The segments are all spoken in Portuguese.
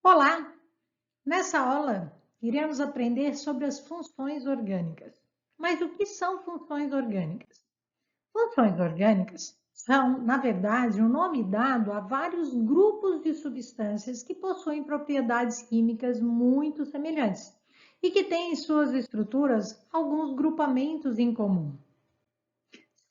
Olá! Nessa aula, iremos aprender sobre as funções orgânicas. Mas o que são funções orgânicas? Funções orgânicas são, na verdade, um nome dado a vários grupos de substâncias que possuem propriedades químicas muito semelhantes e que têm em suas estruturas alguns grupamentos em comum.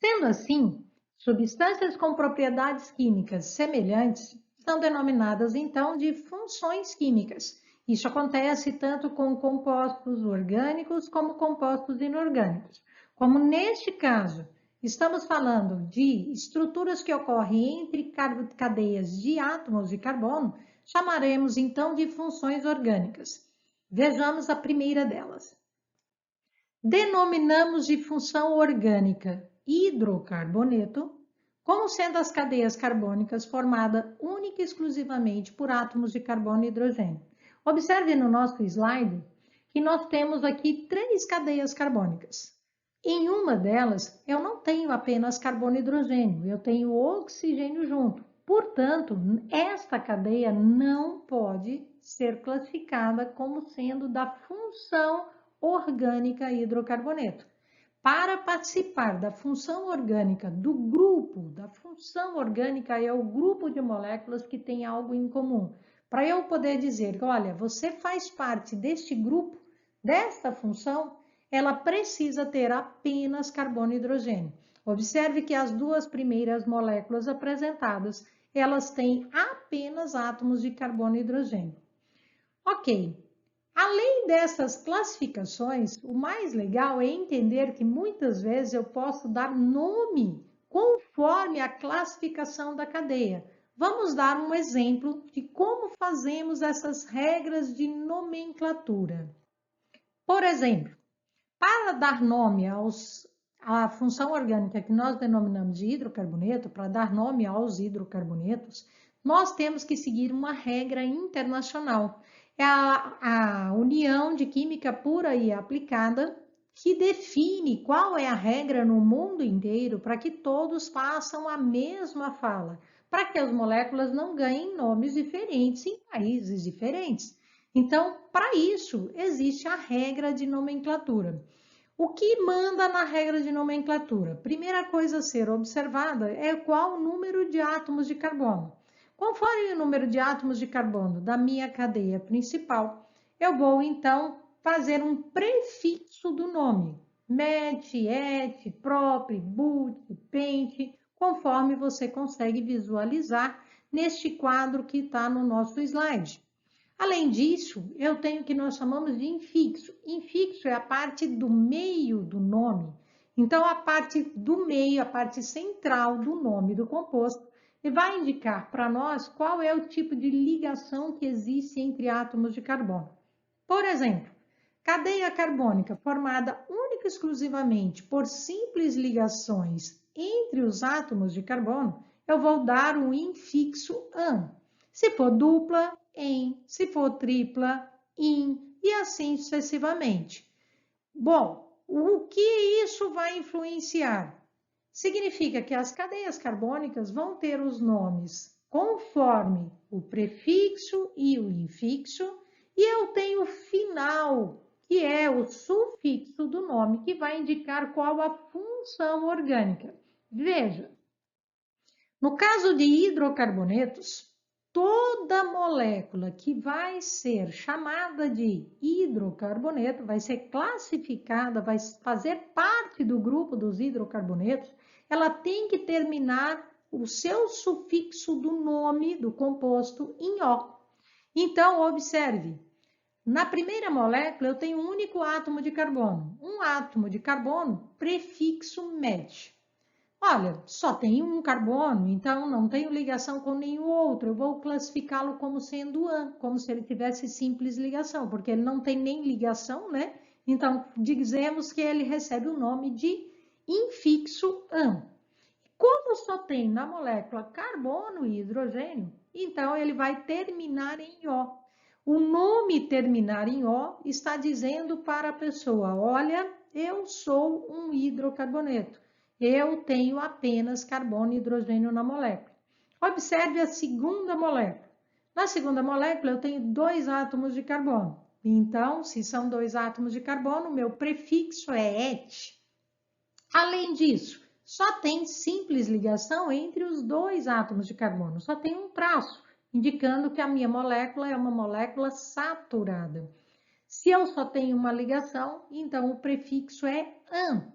Sendo assim, substâncias com propriedades químicas semelhantes são denominadas então de funções químicas. Isso acontece tanto com compostos orgânicos como compostos inorgânicos. Como neste caso, estamos falando de estruturas que ocorrem entre cadeias de átomos de carbono, chamaremos então de funções orgânicas. Vejamos a primeira delas. Denominamos de função orgânica hidrocarboneto, como sendo as cadeias carbônicas formadas única e exclusivamente por átomos de carbono e hidrogênio. Observe no nosso slide que nós temos aqui 3 cadeias carbônicas. Em uma delas, eu não tenho apenas carbono e hidrogênio, eu tenho oxigênio junto. Portanto, esta cadeia não pode ser classificada como sendo da função orgânica hidrocarboneto. Para participar da função orgânica do grupo, da função orgânica é o grupo de moléculas que tem algo em comum. Para eu poder dizer, olha, você faz parte deste grupo, desta função, ela precisa ter apenas carbono e hidrogênio. Observe que as duas primeiras moléculas apresentadas, elas têm apenas átomos de carbono e hidrogênio. Ok. Além dessas classificações, o mais legal é entender que muitas vezes eu posso dar nome conforme a classificação da cadeia. Vamos dar um exemplo de como fazemos essas regras de nomenclatura. Por exemplo, para dar nome à função orgânica que nós denominamos de hidrocarboneto, para dar nome aos hidrocarbonetos, nós temos que seguir uma regra internacional. É a União de Química Pura e Aplicada que define qual é a regra no mundo inteiro para que todos façam a mesma fala, para que as moléculas não ganhem nomes diferentes em países diferentes. Então, para isso, existe a regra de nomenclatura. O que manda na regra de nomenclatura? Primeira coisa a ser observada é qual o número de átomos de carbono. Conforme o número de átomos de carbono da minha cadeia principal, eu vou então fazer um prefixo do nome. Met, et, prop, but, pent, conforme você consegue visualizar neste quadro que está no nosso slide. Além disso, eu tenho o que nós chamamos de infixo. Infixo é a parte do meio do nome. Então, a parte do meio, a parte central do nome do composto, vai indicar para nós qual é o tipo de ligação que existe entre átomos de carbono. Por exemplo, cadeia carbônica formada única e exclusivamente por simples ligações entre os átomos de carbono, eu vou dar o infixo AN. Se for dupla, em, se for tripla, in, e assim sucessivamente. Bom, o que isso vai influenciar? Significa que as cadeias carbônicas vão ter os nomes conforme o prefixo e o infixo, e eu tenho o final, que é o sufixo do nome, que vai indicar qual a função orgânica. Veja, no caso de hidrocarbonetos, toda molécula que vai ser chamada de hidrocarboneto, vai ser classificada, vai fazer parte do grupo dos hidrocarbonetos, ela tem que terminar o seu sufixo do nome do composto em O. Então, observe, na primeira molécula eu tenho um único átomo de carbono. Um átomo de carbono, prefixo met. Olha, só tem um carbono, então não tenho ligação com nenhum outro. Eu vou classificá-lo como sendo AN, como se ele tivesse simples ligação, porque ele não tem nem ligação, né? Então, dizemos que ele recebe o nome de infixo AN. Como só tem na molécula carbono e hidrogênio, então ele vai terminar em O. O nome terminar em O está dizendo para a pessoa, olha, eu sou um hidrocarboneto. Eu tenho apenas carbono e hidrogênio na molécula. Observe a segunda molécula. Na segunda molécula, eu tenho 2 átomos de carbono. Então, se são 2 átomos de carbono, meu prefixo é et. Além disso, só tem simples ligação entre os 2 átomos de carbono, só tem um traço, indicando que a minha molécula é uma molécula saturada. Se eu só tenho uma ligação, então o prefixo é an.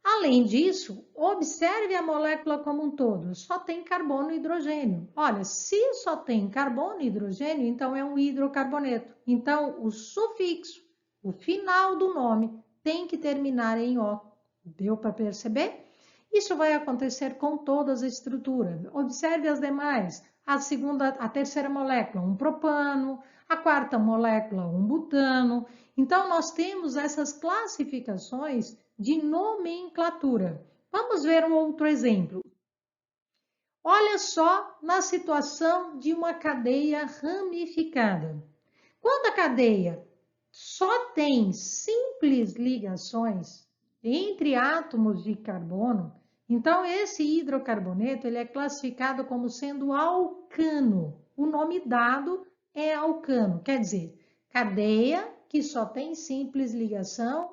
Além disso, observe a molécula como um todo, só tem carbono e hidrogênio. Olha, se só tem carbono e hidrogênio, então é um hidrocarboneto. Então, o sufixo, o final do nome, tem que terminar em O. Deu para perceber? Isso vai acontecer com todas as estruturas. Observe as demais. A terceira molécula, um propano, a quarta molécula, um butano. Então, nós temos essas classificações de nomenclatura. Vamos ver um outro exemplo. Olha só na situação de uma cadeia ramificada. Quando a cadeia só tem simples ligações entre átomos de carbono, então esse hidrocarboneto ele é classificado como sendo alcano. O nome dado é alcano, quer dizer, cadeia que só tem simples ligação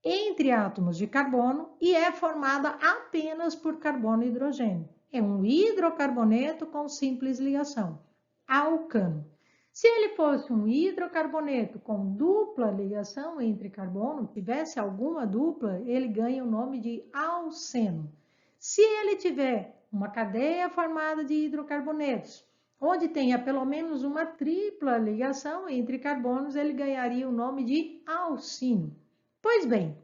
entre átomos de carbono e é formada apenas por carbono e hidrogênio. É um hidrocarboneto com simples ligação, alcano. Se ele fosse um hidrocarboneto com dupla ligação entre carbono, tivesse alguma dupla, ele ganha o nome de alceno. Se ele tiver uma cadeia formada de hidrocarbonetos, onde tenha pelo menos uma tripla ligação entre carbonos, ele ganharia o nome de alcino. Pois bem,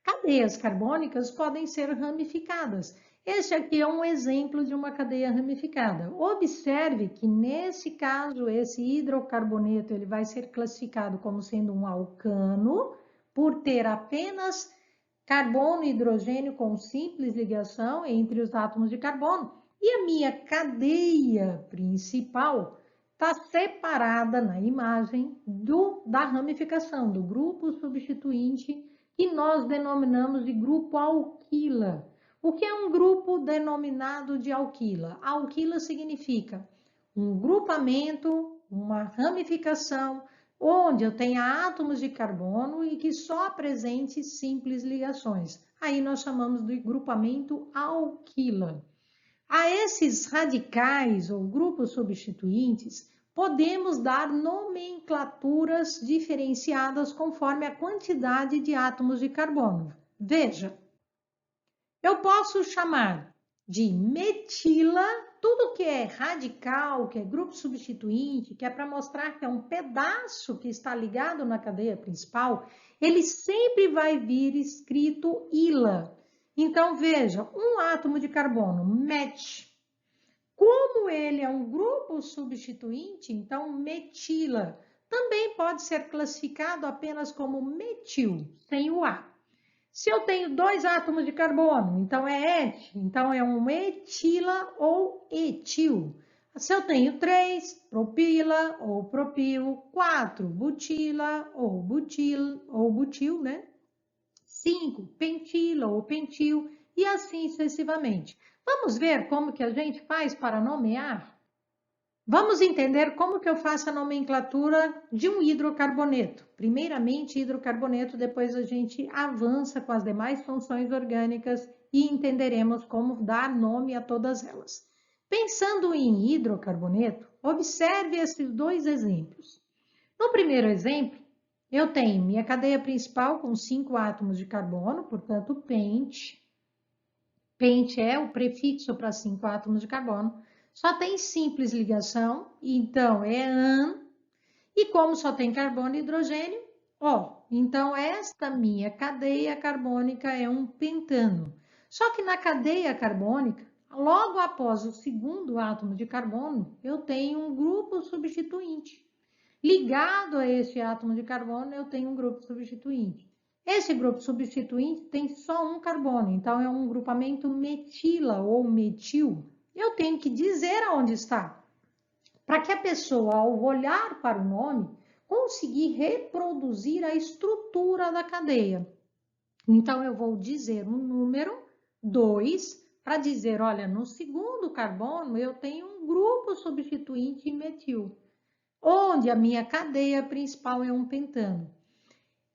cadeias carbônicas podem ser ramificadas. Este aqui é um exemplo de uma cadeia ramificada. Observe que, nesse caso, esse hidrocarboneto ele vai ser classificado como sendo um alcano, por ter apenas carbono e hidrogênio com simples ligação entre os átomos de carbono. E a minha cadeia principal está separada na imagem da ramificação, do grupo substituinte, que nós denominamos de grupo alquila. O que é um grupo denominado de alquila? Alquila significa um grupamento, uma ramificação, onde eu tenha átomos de carbono e que só apresente simples ligações. Aí nós chamamos de grupamento alquila. A esses radicais ou grupos substituintes, podemos dar nomenclaturas diferenciadas conforme a quantidade de átomos de carbono. Veja, eu posso chamar de metila tudo que é radical, que é grupo substituinte, que é para mostrar que é um pedaço que está ligado na cadeia principal, ele sempre vai vir escrito ila. Então, veja, um átomo de carbono, met. Como ele é um grupo substituinte, então metila também pode ser classificado apenas como metil, sem o A. Se eu tenho 2 átomos de carbono, então é et, então é um etila ou etil. Se eu tenho 3, propila ou propil, 4, butila ou butil, né? 5, pentila ou pentil e assim sucessivamente. Vamos ver como que a gente faz para nomear? Vamos entender como que eu faço a nomenclatura de um hidrocarboneto. Primeiramente, hidrocarboneto, depois a gente avança com as demais funções orgânicas e entenderemos como dar nome a todas elas. Pensando em hidrocarboneto, observe esses 2 exemplos. No primeiro exemplo, eu tenho minha cadeia principal com 5 átomos de carbono, portanto, pente. Pente é o prefixo para 5 átomos de carbono. Só tem simples ligação, então é an. E como só tem carbono e hidrogênio, ó. Então, esta minha cadeia carbônica é um pentano. Só que na cadeia carbônica, logo após o segundo átomo de carbono, eu tenho um grupo substituinte. Ligado a esse átomo de carbono, eu tenho um grupo substituinte. Esse grupo substituinte tem só um carbono, então é um grupamento metila ou metil. Eu tenho que dizer aonde está, para que a pessoa, ao olhar para o nome, conseguir reproduzir a estrutura da cadeia. Então, eu vou dizer o número 2 para dizer, olha, no segundo carbono eu tenho um grupo substituinte metil, onde a minha cadeia principal é um pentano.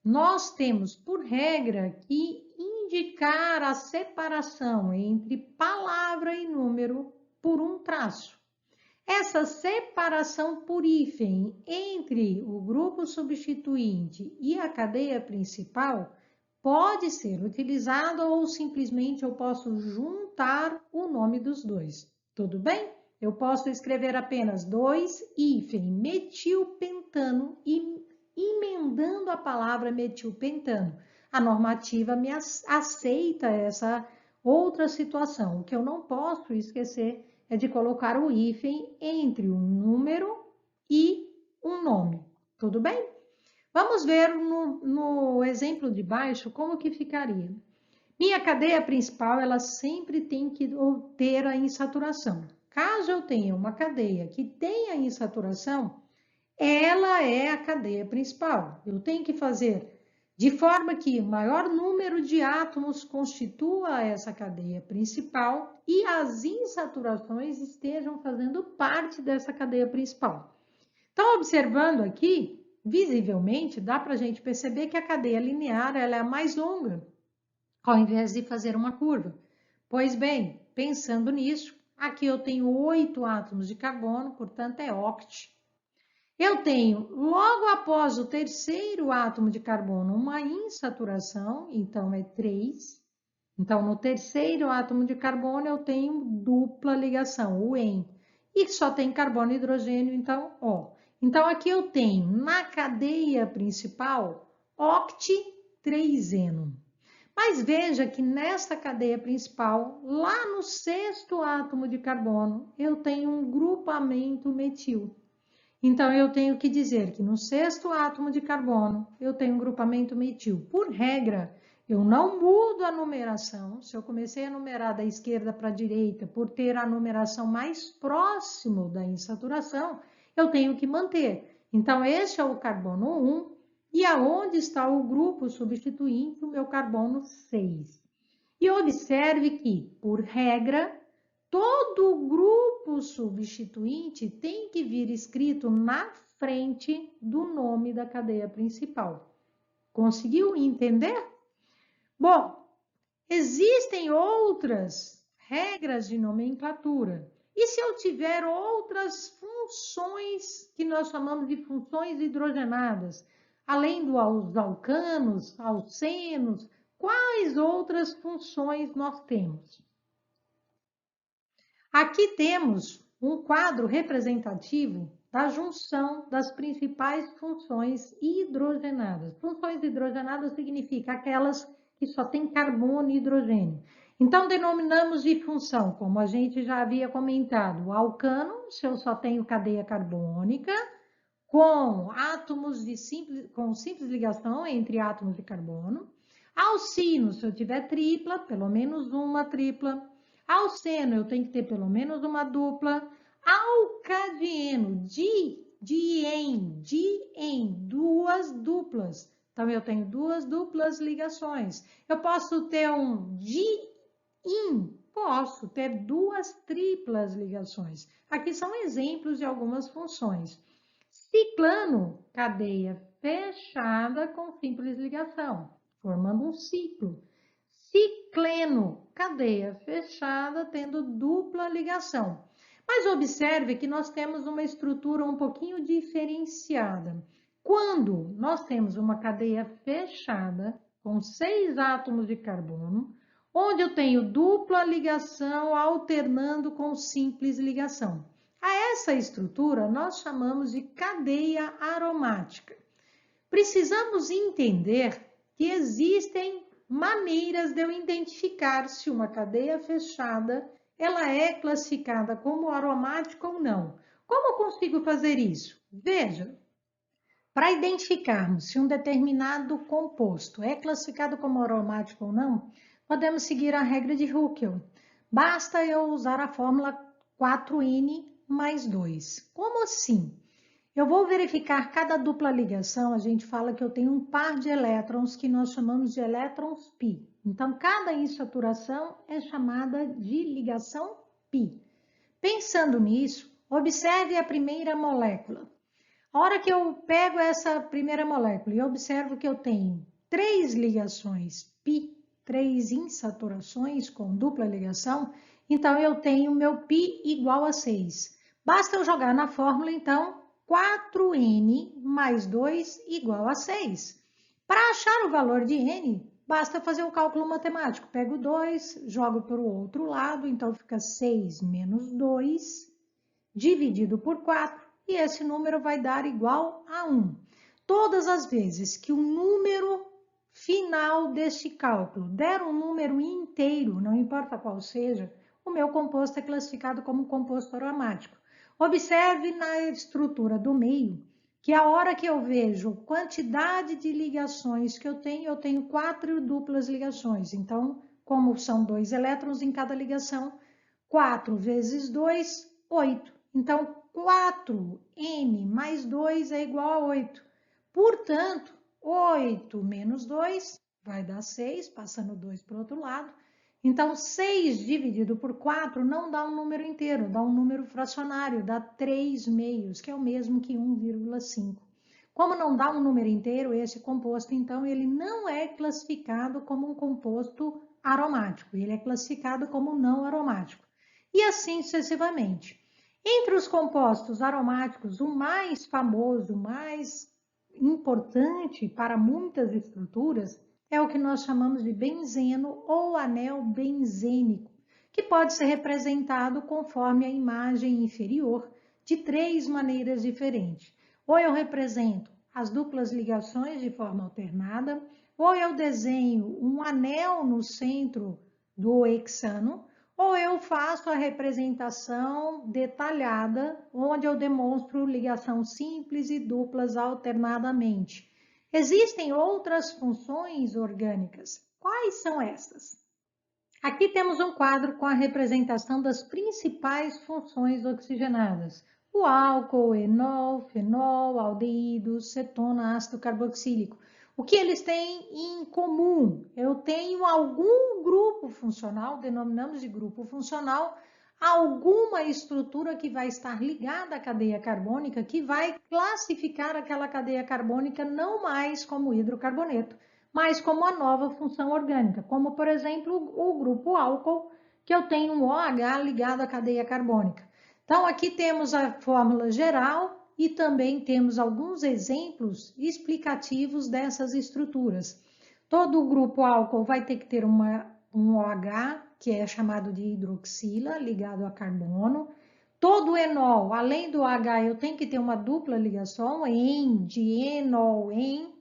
Nós temos, por regra, que indicar a separação entre palavra e número por um traço. Essa separação por hífen entre o grupo substituinte e a cadeia principal pode ser utilizada ou simplesmente eu posso juntar o nome dos dois. Tudo bem? Eu posso escrever apenas 2 hífen metilpentano e emendando a palavra metilpentano. A normativa me aceita essa outra situação. O que eu não posso esquecer é de colocar o hífen entre um número e um nome. Tudo bem? Vamos ver no exemplo de baixo como que ficaria. Minha cadeia principal, ela sempre tem que ter a insaturação. Caso eu tenha uma cadeia que tenha insaturação, ela é a cadeia principal. Eu tenho que fazer de forma que o maior número de átomos constitua essa cadeia principal e as insaturações estejam fazendo parte dessa cadeia principal. Então, observando aqui, visivelmente, dá para a gente perceber que a cadeia linear ela é a mais longa, ao invés de fazer uma curva. Pois bem, pensando nisso, aqui eu tenho 8 átomos de carbono, portanto é oct. Eu tenho, logo após o terceiro átomo de carbono, uma insaturação, então é 3. Então, no terceiro átomo de carbono, eu tenho dupla ligação, o EN. E só tem carbono e hidrogênio, então, O. Então, aqui eu tenho, na cadeia principal, oct-3-eno. Mas veja que nesta cadeia principal, lá no sexto átomo de carbono, eu tenho um grupamento metil. Então, eu tenho que dizer que no sexto átomo de carbono, eu tenho um grupamento metil. Por regra, eu não mudo a numeração. Se eu comecei a numerar da esquerda para a direita, por ter a numeração mais próximo da insaturação, eu tenho que manter. Então, este é o carbono 1, e aonde está o grupo substituinte, o meu carbono 6. E observe que, por regra, todo grupo substituinte tem que vir escrito na frente do nome da cadeia principal. Conseguiu entender? Bom, existem outras regras de nomenclatura. E se eu tiver outras funções que nós chamamos de funções hidrogenadas, além dos alcanos, alcenos, quais outras funções nós temos? Aqui temos um quadro representativo da junção das principais funções hidrogenadas. Funções hidrogenadas significa aquelas que só têm carbono e hidrogênio. Então, denominamos de função, como a gente já havia comentado, o alcano, se eu só tenho cadeia carbônica, com átomos com simples ligação entre átomos de carbono. Alcino, se eu tiver tripla, pelo menos uma tripla. Alceno, eu tenho que ter pelo menos uma dupla. Alcadieno, diem, duas duplas. Então, eu tenho duas duplas ligações. Eu posso ter um diim, posso ter duas triplas ligações. Aqui são exemplos de algumas funções. Ciclano, cadeia fechada com simples ligação, formando um ciclo. Cicleno, cadeia fechada, tendo dupla ligação. Mas observe que nós temos uma estrutura um pouquinho diferenciada. Quando nós temos uma cadeia fechada, com 6 átomos de carbono, onde eu tenho dupla ligação alternando com simples ligação. A essa estrutura nós chamamos de cadeia aromática. Precisamos entender que existem maneiras de eu identificar se uma cadeia fechada ela é classificada como aromática ou não. Como eu consigo fazer isso? Veja, para identificarmos se um determinado composto é classificado como aromático ou não, podemos seguir a regra de Huckel. Basta eu usar a fórmula 4N mais 2. Como assim? Eu vou verificar cada dupla ligação, a gente fala que eu tenho um par de elétrons que nós chamamos de elétrons π. Então, cada insaturação é chamada de ligação pi. Pensando nisso, observe a primeira molécula. A hora que eu pego essa primeira molécula e observo que eu tenho 3 ligações pi, 3 insaturações com dupla ligação, então eu tenho meu pi igual a 6. Basta eu jogar na fórmula, então, 4n mais 2 igual a 6. Para achar o valor de n, basta fazer o cálculo matemático. Pego 2, jogo para o outro lado, então fica 6 menos 2, dividido por 4, e esse número vai dar igual a 1. Todas as vezes que o número final deste cálculo der um número inteiro, não importa qual seja, o meu composto é classificado como composto aromático. Observe na estrutura do meio que a hora que eu vejo quantidade de ligações que eu tenho 4 duplas ligações. Então, como são 2 elétrons em cada ligação, 4 vezes 2, 8. Então, 4n mais 2 é igual a 8. Portanto, 8 menos 2 vai dar 6, passando 2 para o outro lado. Então, 6 dividido por 4 não dá um número inteiro, dá um número fracionário, dá 3 meios, que é o mesmo que 1,5. Como não dá um número inteiro, esse composto, então, ele não é classificado como um composto aromático, ele é classificado como não aromático. E assim sucessivamente. Entre os compostos aromáticos, o mais famoso, o mais importante para muitas estruturas é o que nós chamamos de benzeno ou anel benzênico, que pode ser representado conforme a imagem inferior de 3 maneiras diferentes. Ou eu represento as duplas ligações de forma alternada, ou eu desenho um anel no centro do hexano, ou eu faço a representação detalhada, onde eu demonstro ligação simples e duplas alternadamente. Existem outras funções orgânicas. Quais são essas? Aqui temos um quadro com a representação das principais funções oxigenadas. O álcool, enol, fenol, aldeído, cetona, ácido carboxílico. O que eles têm em comum? Eu tenho algum grupo funcional, denominamos de grupo funcional, alguma estrutura que vai estar ligada à cadeia carbônica, que vai classificar aquela cadeia carbônica não mais como hidrocarboneto, mas como a nova função orgânica, como, por exemplo, o grupo álcool, que eu tenho um OH ligado à cadeia carbônica. Então, aqui temos a fórmula geral e também temos alguns exemplos explicativos dessas estruturas. Todo o grupo álcool vai ter que ter um OH, que é chamado de hidroxila, ligado a carbono. Todo enol, além do OH, eu tenho que ter uma dupla ligação, en, de enol, en,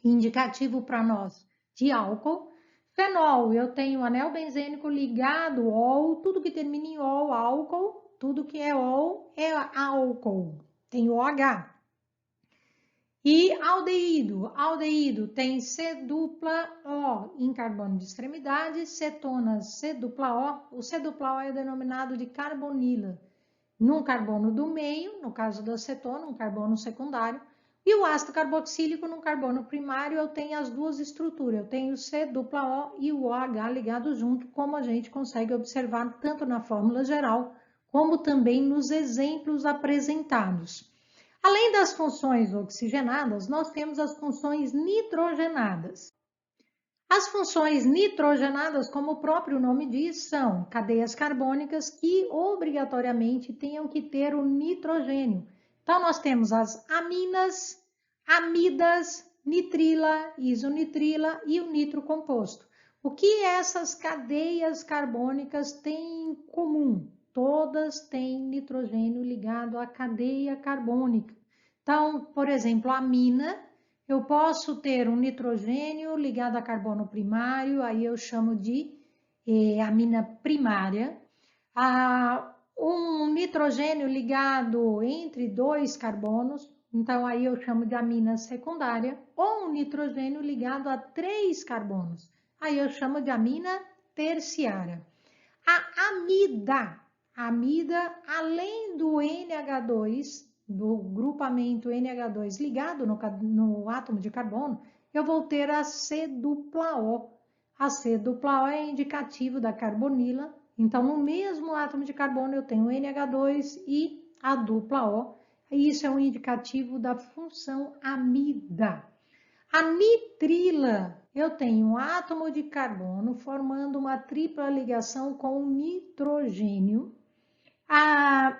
indicativo para nós de álcool. Fenol, eu tenho anel benzênico ligado ol, tudo que termina em ol, álcool, tudo que é ol é álcool, tem OH. E aldeído tem C dupla O em carbono de extremidade, cetonas C dupla O. O C dupla O é denominado de carbonila, num carbono do meio, no caso da cetona, um carbono secundário, e o ácido carboxílico num carbono primário, eu tenho as duas estruturas, eu tenho o C dupla O e o OH ligado junto, como a gente consegue observar tanto na fórmula geral, como também nos exemplos apresentados. Além das funções oxigenadas, nós temos as funções nitrogenadas. As funções nitrogenadas, como o próprio nome diz, são cadeias carbônicas que obrigatoriamente tenham que ter o nitrogênio. Então, nós temos as aminas, amidas, nitrila, isonitrila e o nitrocomposto. O que essas cadeias carbônicas têm em comum? Todas têm nitrogênio ligado à cadeia carbônica. Então, por exemplo, a amina, eu posso ter um nitrogênio ligado a carbono primário, aí eu chamo de amina primária. Um nitrogênio ligado entre 2 carbonos, então aí eu chamo de amina secundária, ou um nitrogênio ligado a 3 carbonos, aí eu chamo de amina terciária. A amida, além do NH2, do grupamento NH2 ligado no átomo de carbono, eu vou ter a C dupla O. A C-dupla-O é indicativo da carbonila. Então, no mesmo átomo de carbono, eu tenho NH2 e a dupla O. E isso é um indicativo da função amida. A nitrila, eu tenho um átomo de carbono formando uma tripla ligação com o nitrogênio. A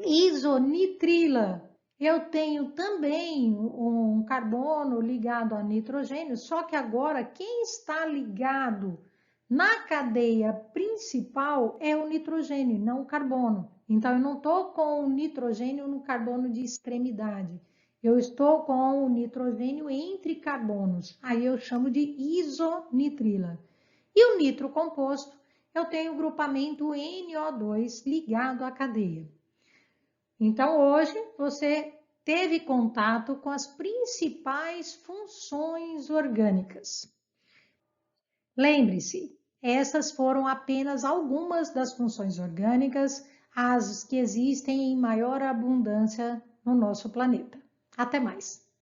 isonitrila, eu tenho também um carbono ligado a nitrogênio, só que agora quem está ligado na cadeia principal é o nitrogênio, não o carbono. Então, eu não estou com o nitrogênio no carbono de extremidade. Eu estou com o nitrogênio entre carbonos. Aí eu chamo de isonitrila. E o nitro composto, eu tenho o grupamento NO2 ligado à cadeia. Então, hoje você teve contato com as principais funções orgânicas. Lembre-se, essas foram apenas algumas das funções orgânicas, as que existem em maior abundância no nosso planeta. Até mais!